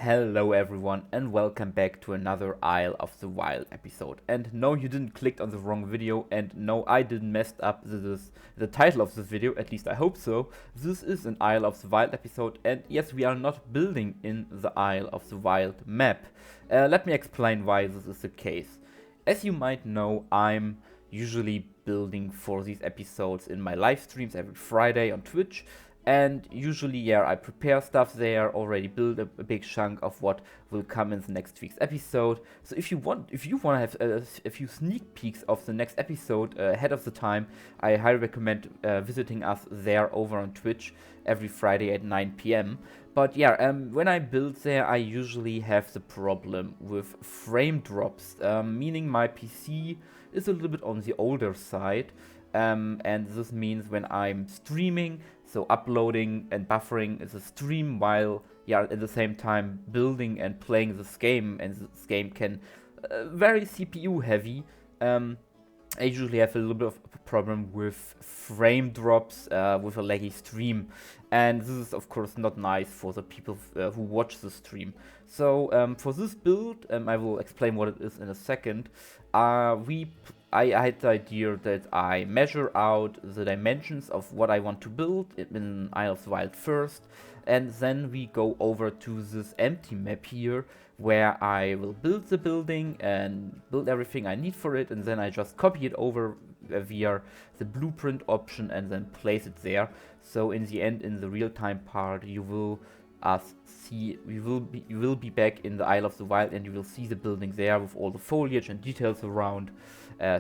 Hello everyone and welcome back to another Isle of the Wild episode. And no, you didn't click on the wrong video, and no, I didn't mess up the title of this video, at least I hope so. This is an Isle of the Wild episode, and yes, we are not building in the Isle of the Wild map. Let me explain why this is the case. As you might know, I'm usually building for these episodes in my live streams every Friday on Twitch. And usually, I prepare stuff there, already build a big chunk of what will come in the next week's episode. So if you want to have a few sneak peeks of the next episode ahead of the time, I highly recommend visiting us there over on Twitch every Friday at 9 p.m. But when I build there, I usually have the problem with frame drops, meaning my PC is a little bit on the older side. And this means when I'm streaming, so uploading and buffering is a stream while at the same time building and playing this game, and this game can very CPU heavy. I usually have a little bit of a problem with frame drops with a laggy stream, and this is of course not nice for the people who watch the stream. So for this build, I will explain what it is in a second. I had the idea that I measure out the dimensions of what I want to build in Isle of the Wild first, and then we go over to this empty map here where I will build the building and build everything I need for it, and then I just copy it over via the blueprint option and then place it there. So in the end, in the real-time part, you will be back in the Isle of the Wild, and you will see the building there with all the foliage and details around,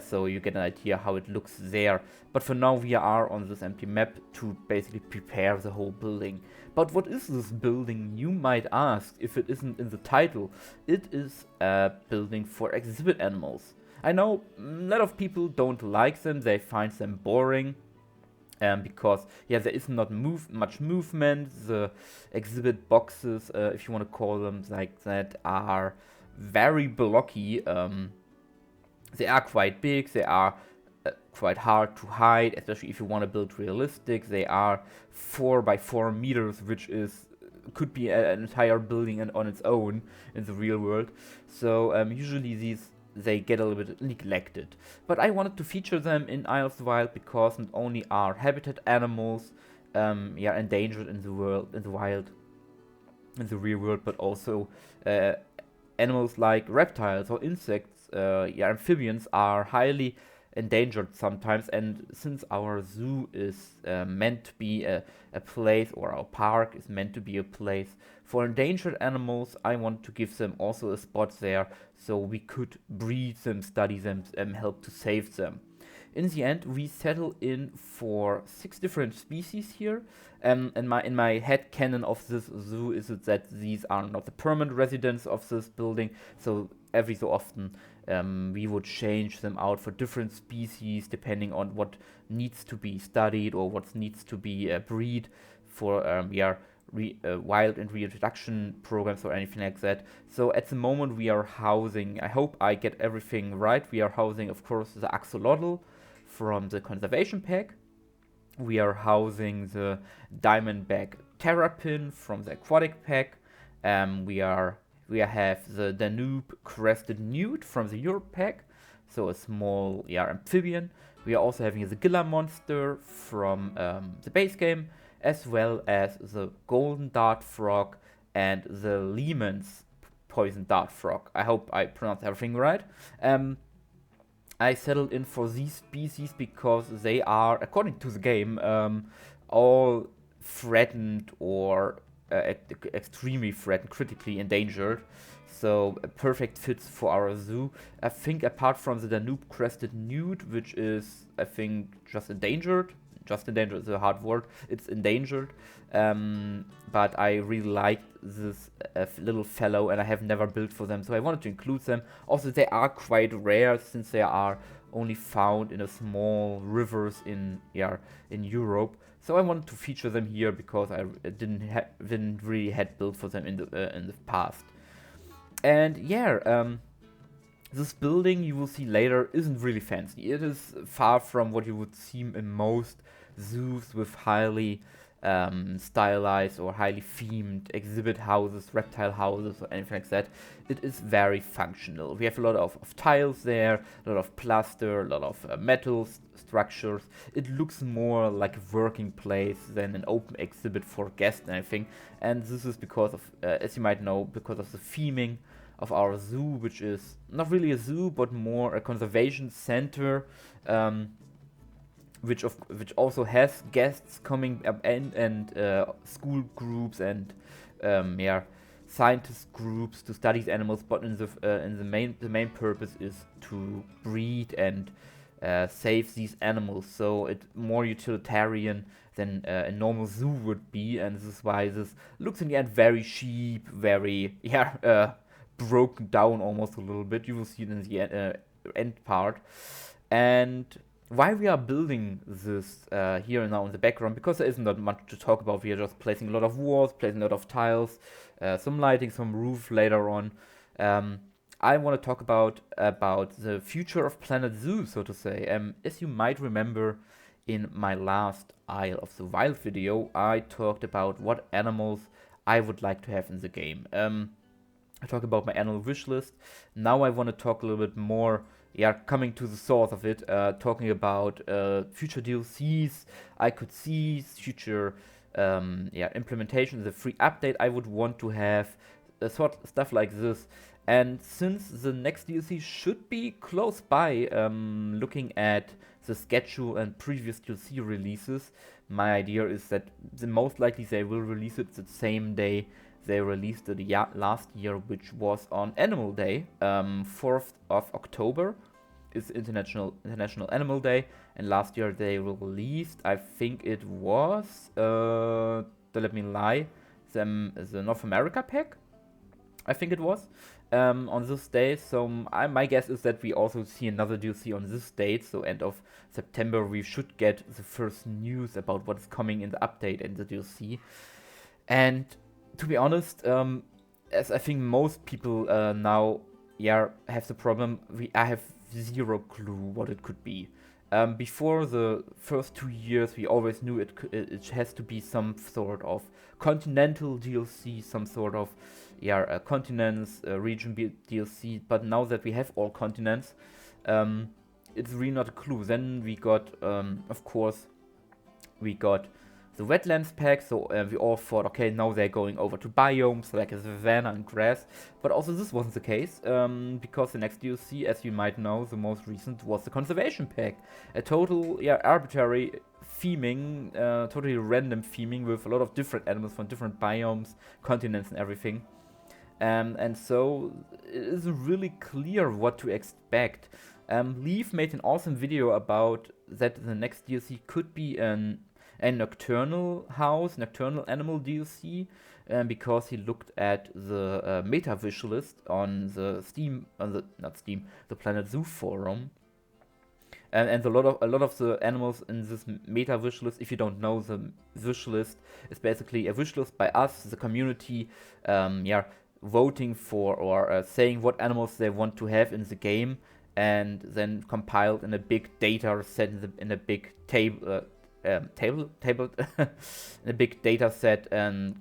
so you get an idea how it looks there. But for now, we are on this empty map to basically prepare the whole building. But what is this building, you might ask, if it isn't in the title? It is a building for exhibit animals. I know a lot of people don't like them, they find them boring. Because there is not much movement. The exhibit boxes, if you want to call them like that, are very blocky. They are quite big, they are quite hard to hide, especially if you want to build realistic. They are 4 by 4 meters, which could be an entire building on its own in the real world. So usually they get a little bit neglected. But I wanted to feature them in Isle of the Wild because not only are habitat animals endangered in the wild, in the real world, but also animals like reptiles or insects, amphibians are highly endangered sometimes. And since our zoo is meant to be a place, or our park is meant to be a place for endangered animals, I want to give them also a spot there so we could breed them, study them, and help to save them. In the end, we settle in for 6 different species here. In my head canon of this zoo is that these are not the permanent residents of this building, so every so often we would change them out for different species depending on what needs to be studied or what needs to be bred for wild and reintroduction programs or anything like that. So at the moment we are housing, I hope I get everything right, we are housing of course the axolotl from the conservation pack. We are housing the diamondback terrapin from the aquatic pack. We have the Danube crested newt from the Europe pack, so a small amphibian. We are also having the Gila monster from the base game, as well as the golden dart frog and the Lehman's poison dart frog. I hope I pronounced everything right. I settled in for these species because they are, according to the game, all threatened or extremely threatened, critically endangered. So perfect fits for our zoo. I think apart from the Danube crested newt, which is, I think, just endangered is a hard word, it's endangered. But I really liked this little fellow, and I have never built for them, so I wanted to include them. Also, they are quite rare since they are only found in a small rivers in Europe. So I wanted to feature them here because I didn't really had built for them in the past. And this building, you will see later, isn't really fancy. It is far from what you would see in most zoos with highly stylized or highly themed exhibit houses, reptile houses, or anything like that. It is very functional. We have a lot of tiles there, a lot of plaster, a lot of metal structures. It looks more like a working place than an open exhibit for guests and everything. And this is because of, as you might know, because of the theming of our zoo, which is not really a zoo, but more a conservation center. Which also has guests coming up and school groups and scientist groups to study the animals. But in the main purpose is to breed and save these animals. So it's more utilitarian than a normal zoo would be, and this is why this looks in the end very cheap, very broken down almost a little bit. You will see it in the end part. And why we are building this here and now in the background, because there isn't that much to talk about. We are just placing a lot of walls, placing a lot of tiles, some lighting, some roof later on. I want to talk about the future of Planet Zoo, so to say. As you might remember, in my last Isle of the Wild video, I talked about what animals I would like to have in the game. I talked about my animal wish list. Now I want to talk a little bit more, coming to the source of it, talking about future DLCs I could see, future implementation, the free update I would want to have, stuff like this. And since the next DLC should be close by, looking at the schedule and previous DLC releases, my idea is that most likely they will release it the same day they released it last year, which was on Animal Day. 4th of October is International Animal Day, and last year they released, I think it was, let me lie, the North America pack, I think it was, on this day. So my guess is that we also see another DLC on this date, so end of September we should get the first news about what's coming in the update and the DLC. And to be honest, as I think most people now have the problem, I have zero clue what it could be. Before the first 2 years, we always knew it has to be some sort of continental DLC, some sort of continents, region DLC. But now that we have all continents, it's really not a clue. Then we got, of course, the wetlands pack, so we all thought, okay, now they're going over to biomes like a savanna and grass, but also this wasn't the case, because the next DLC, as you might know, the most recent was the conservation pack, a total arbitrary theming, totally random theming with a lot of different animals from different biomes, continents and everything, and so it isn't really clear what to expect. Leaf made an awesome video about that the next DLC could be a nocturnal animal DLC, because he looked at the meta wish list on the the Planet Zoo forum, and a lot of the animals in this meta wish list. If you don't know, the wish list is basically a wish list by us, the community, voting for or saying what animals they want to have in the game, and then compiled in a big data set in a big table in a big data set, and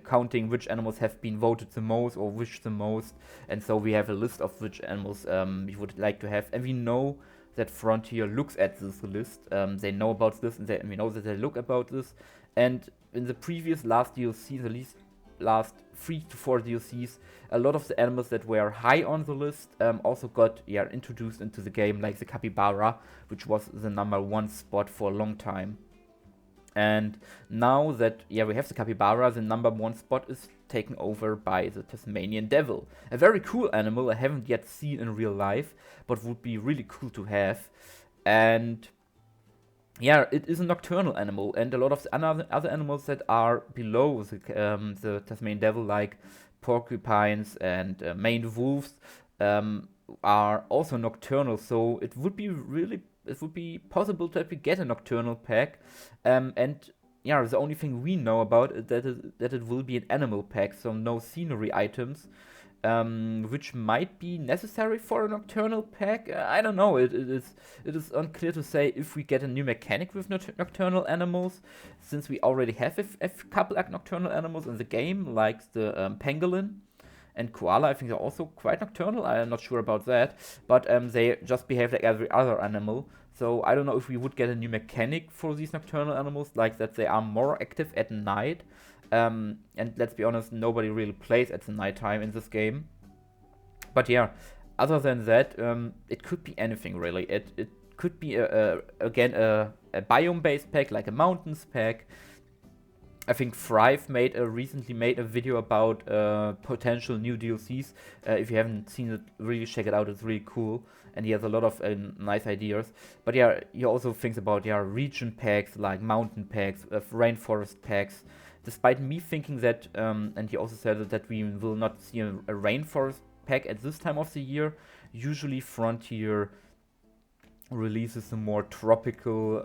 counting which animals have been voted the most or wished the most. And so we have a list of which animals we would like to have, and we know that Frontier looks at this list. They know about this, and we know that they look about this. And in the previous last DLC, the last 3 to 4 DLCs, a lot of the animals that were high on the list also got introduced into the game, like the capybara, which was the #1 spot for a long time. And now that we have the capybara, the #1 spot is taken over by the Tasmanian devil, a very cool animal I haven't yet seen in real life, but would be really cool to have. And it is a nocturnal animal, and a lot of the other animals that are below the Tasmanian devil, like porcupines and maned wolves, are also nocturnal. So it would be possible to actually get a nocturnal pack, and the only thing we know about it that it will be an animal pack, so no scenery items, which might be necessary for a nocturnal pack. I don't know. It is unclear to say if we get a new mechanic with nocturnal animals, since we already have a couple of nocturnal animals in the game, like the pangolin and koala. I think they're also quite nocturnal. I am not sure about that, but they just behave like every other animal. So I don't know if we would get a new mechanic for these nocturnal animals, like that they are more active at night. And let's be honest, nobody really plays at the nighttime in this game. But yeah, other than that, it could be anything really. It could be again a biome-based pack, like a mountains pack. I think Thrive recently made a video about potential new DLCs. If you haven't seen it, really check it out. It's really cool, and he has a lot of nice ideas. But yeah, he also thinks about region packs, like mountain packs, rainforest packs. Despite me thinking that, and he also said that we will not see a rainforest pack at this time of the year. Usually Frontier releases some more tropical,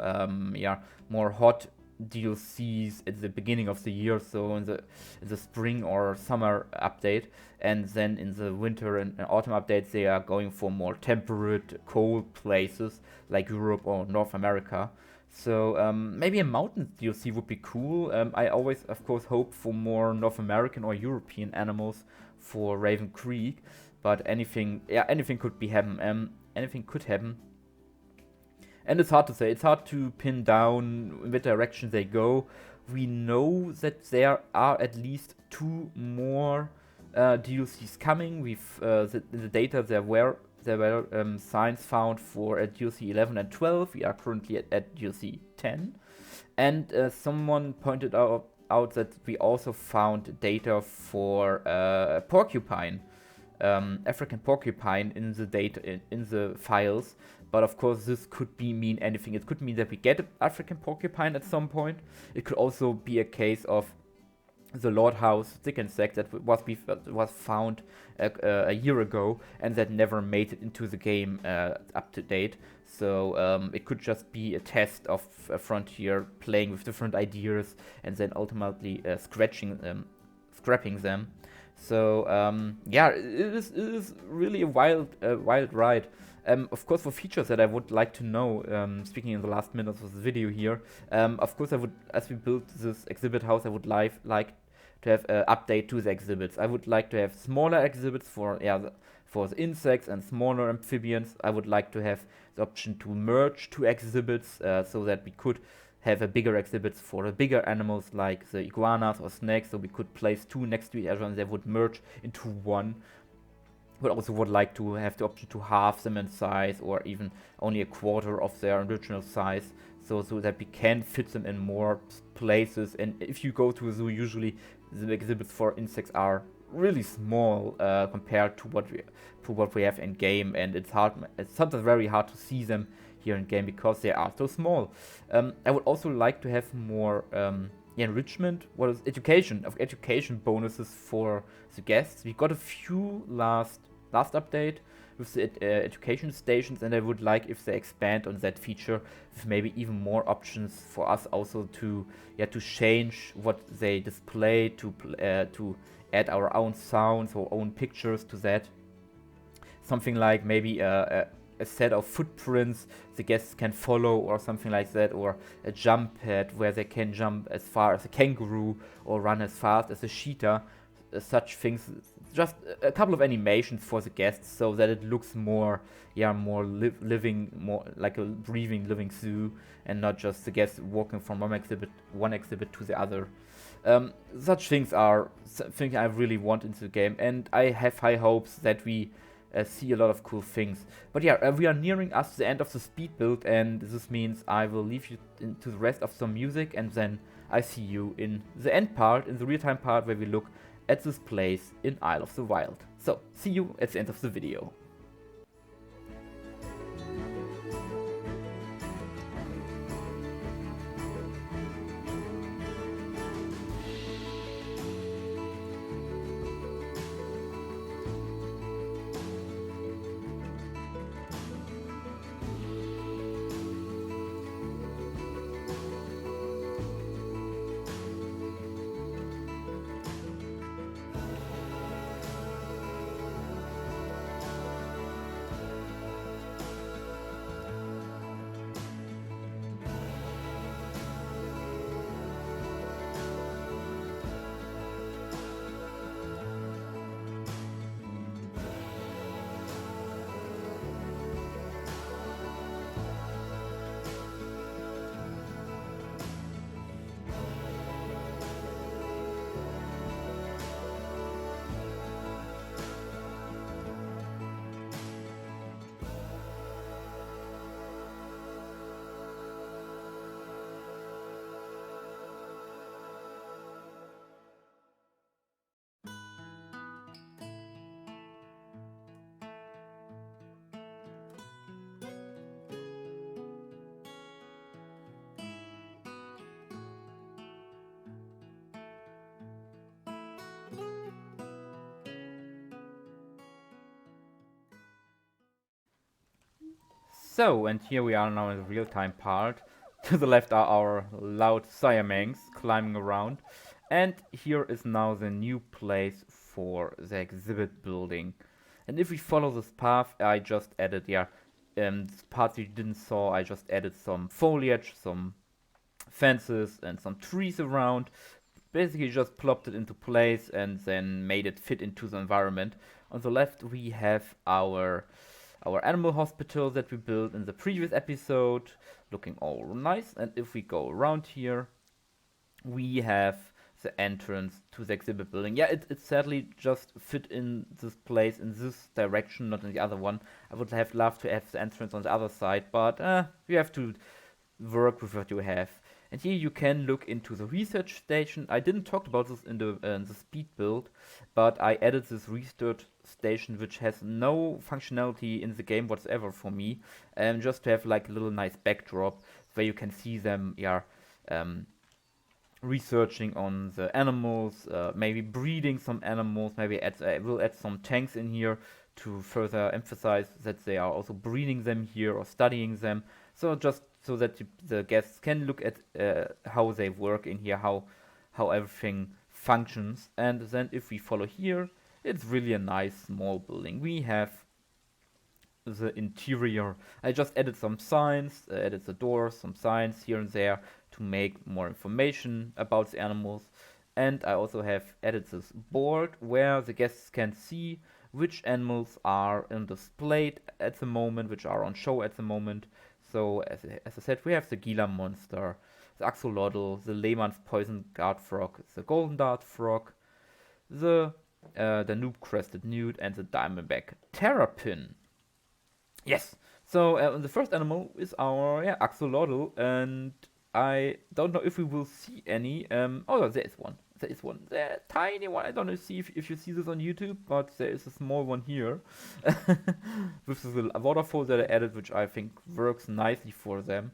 more hot DLCs at the beginning of the year, so in the spring or summer update, and then in the winter and autumn updates they are going for more temperate, cold places like Europe or North America. So maybe a mountain DLC would be cool. I always, of course, hope for more North American or European animals for Raven Creek, but anything could be happen. Anything could happen. And it's hard to say. It's hard to pin down in what direction they go. We know that there are at least 2 more DLCs coming. In the data there were signs found for DLC 11 and 12. We are currently at DLC 10. And someone pointed out that we also found data for porcupine, African porcupine in the data in the files. But of course, this could mean anything. It could mean that we get an African porcupine at some point. It could also be a case of the Lord House stick insect that was found a year ago and that never made it into the game up to date. So it could just be a test of Frontier playing with different ideas and then ultimately scrapping them. So yeah, it is really a wild ride. Of course, for features that I would like to know, speaking in the last minutes of the video here, of course I would, as we build this exhibit house, I would like to have an update to the exhibits. I would like to have smaller exhibits for the insects and smaller amphibians. I would like to have the option to merge 2 exhibits so that we could have a bigger exhibits for the bigger animals like the iguanas or snakes, so we could place 2 next to each other and they would merge into 1. But also would like to have the option to halve them in size or even only a quarter of their original size, so that we can fit them in more places. And if you go to a zoo, usually the exhibits for insects are really small compared to what we have in game, and it's sometimes very hard to see them here in game because they are so small. I would also like to have more enrichment, education bonuses for the guests. We got a few last update with the education stations, and I would like if they expand on that feature with maybe even more options for us also to change what they display, to add our own sounds or own pictures to that. Something like maybe a set of footprints the guests can follow or something like that, or a jump pad where they can jump as far as a kangaroo or run as fast as a cheetah. Such things, just a couple of animations for the guests so that it looks more living, more like a breathing living zoo and not just the guests walking from one exhibit to the other. Such things are something I really want into the game, and I have high hopes that we see a lot of cool things. But yeah, we are nearing us the end of the speed build, and this means I will leave you to the rest of some music, and then I see you in the end part, in the real-time part, where we look at this place in Isle of the Wild. So, see you at the end of the video. So, and here we are now in the real-time part. To the left are our loud Siamangs climbing around. And here is now the new place for the exhibit building. And if we follow this path, I just added, this part you didn't saw, I just added some foliage, some fences and some trees around. Basically just plopped it into place and then made it fit into the environment. On the left we have our animal hospital that we built in the previous episode, looking all nice. And if we go around here, we have the entrance to the exhibit building. Yeah, it sadly just fit in this place, in this direction, not in the other one. I would have loved to have the entrance on the other side, but you have to work with what you have. And here you can look into the research station. I didn't talk about this in the speed build, but I added this research station which has no functionality in the game whatsoever for me, just to have like a little nice backdrop where you can see them, researching on the animals, maybe breeding some animals, maybe I will add some tanks in here to further emphasize that they are also breeding them here or studying them. So just so that the guests can look at how they work in here, how everything functions. And then if we follow here, it's really a nice small building. We have the interior. I just added some signs, added the doors, some signs here and there to make more information about the animals. And I also have added this board where the guests can see which animals are in display at the moment, which are on show at the moment. So as I said, we have the Gila monster, the axolotl, the Lehmann's poison guard frog, the golden dart frog, the noob-crested newt, and the diamondback terrapin. Yes. So the first animal is our axolotl, and I don't know if we will see any. Oh, there is one. There is one. There, tiny one. I don't know if you see this on YouTube, but there is a small one here with this little waterfall that I added, which I think works nicely for them.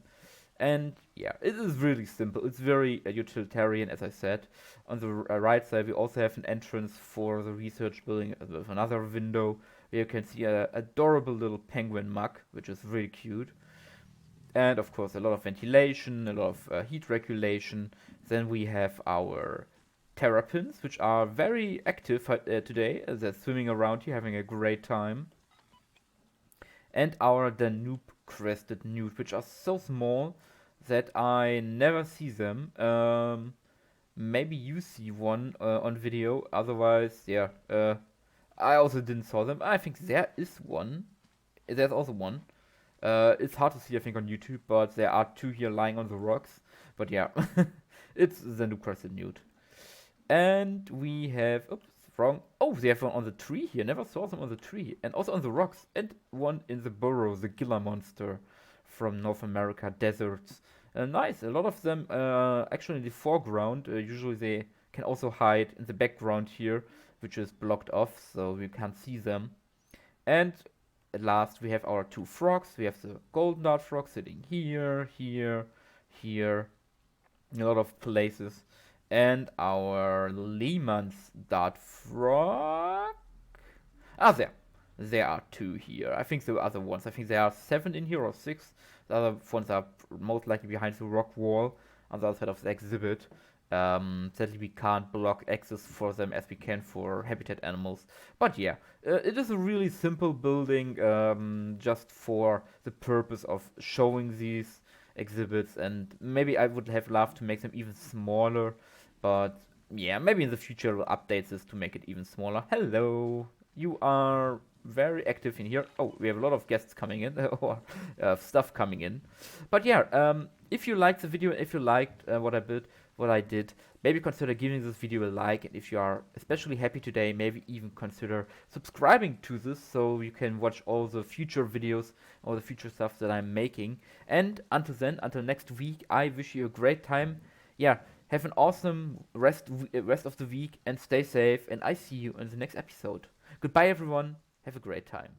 And yeah, it is really simple. It's very utilitarian, as I said. On the right side, we also have an entrance for the research building with another window where you can see an adorable little penguin mug, which is really cute. And of course, a lot of ventilation, a lot of heat regulation. Then we have our terrapins, which are very active today. They're swimming around here, having a great time. And our Danube-crested newt, which are so small that I never see them. Maybe you see one on video. Otherwise, yeah, I also didn't saw them. I think there is one. There's also one. It's hard to see, I think, on YouTube, but there are two here lying on the rocks. But yeah, it's the Danube-crested newt. And we have, oops, wrong. Oh, they have one on the tree here. Never saw them on the tree. And also on the rocks. And one in the burrow, the Gila monster from North America deserts. Nice. A lot of them actually in the foreground. Usually they can also hide in the background here, which is blocked off, so we can't see them. And at last we have our two frogs. We have the golden dart frog sitting here, here, here, in a lot of places. And our Lehmann's dart frog. Ah, there are two here. I think the other ones. I think there are 7 in here or 6. The other ones are most likely behind the rock wall on the other side of the exhibit. Sadly, we can't block access for them as we can for habitat animals. But yeah, it is a really simple building, just for the purpose of showing these exhibits. And maybe I would have loved to make them even smaller. But yeah, maybe in the future we'll update this to make it even smaller. Hello, you are very active in here. Oh, we have a lot of guests coming in, or stuff coming in. But yeah, if you liked the video, if you liked what I did, maybe consider giving this video a like. And if you are especially happy today, maybe even consider subscribing to this so you can watch all the future videos, all the future stuff that I'm making. And until then, until next week, I wish you a great time. Yeah. Have an awesome rest of the week and stay safe, and I see you in the next episode. Goodbye everyone, have a great time.